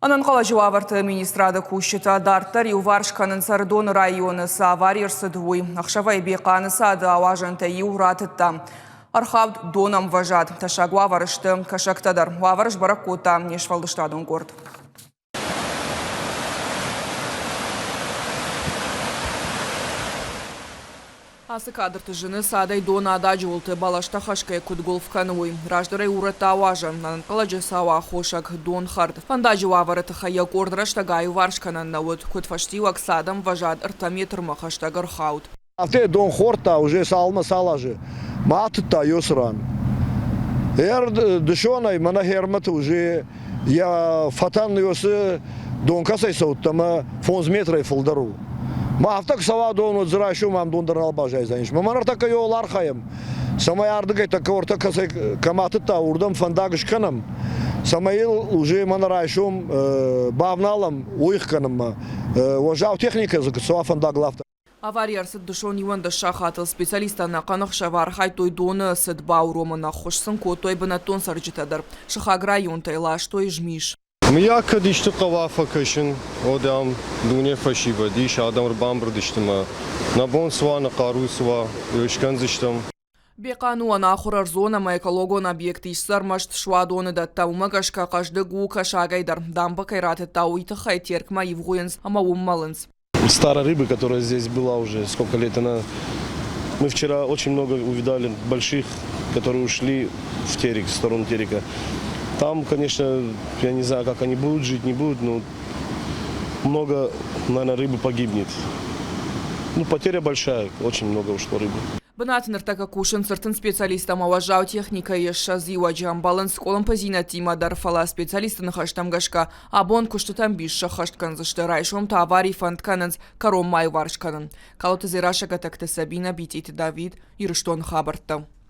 Ананқала жауаварты министрады күшіті дарттар еуваршқанын Сардон районы саварирсы дуй. Ақшавай бейқаны сады ауажынты еуратытта. Архавд донам важат. Ташаг уаварышты кашактадар. Уаварыш баракута нешвалдыштадың горд. Асы кадрты жыны садай дона адажы олты балашта хашкай кудголфкануй. Раждырай урата ауажы. Ананқала жесауа хошак дон хард. Фандажы уаварыты хая кордыраштагай варшканан науд. Кудфаштивак садам важат артаметр махаштагар хаут. Авте дон хорта уже салма салажы. Матыта йосран. Дышонай мана хермат уже я фатан йосы дон касай сауттама фонз метрай фылдару. Мафтак сава дону зрашу мам дондар албажай заниш. Мамар така йол архаем. Самай ардыгай така орта касай каматыта урдам фандагыш канам. Самаил уже манарайшум бавналам уихканам. Вожав техника заксуа фандаглавта. Аварияр сыд дышон юанда шахатыл специалиста на канах шавар хайтой доны сыд баурома на хошсын котой банатон сарджитадар. Шахагра юнтайла что и жмиш. Мияка дишты кавафа кашин, одам дуне фашива, диш адам рбамбр диштыма. На бон сва, на кару сва, юшкан зиштам. Бекану анахурар зона ма экологон объект ишсар машт швадоны датта умагашка кажды гу кашагайдар. Дамба кайраты тауита хайтерк ма евгуенс, ама уммалынс. Старой рыбы, которая здесь была уже сколько лет, мы вчера очень много увидали больших, которые ушли в терек, в сторону терека. Там, конечно, я не знаю, как они будут жить, не будут, но много, наверное, рыбы погибнет. Ну, потеря большая, очень много ушло рыбы. Бынатын ыртака кушын сыртын специалистам аважау техника ешша зива джамбалын сколым позина тима дарфала специалисты хаштамгашка, абон куштутам бишша хаштканзышты райшом та аварий фандканынз каром май варшканын. Калоты зирашага такты Сабина битит Давид, ирыштон хабарта.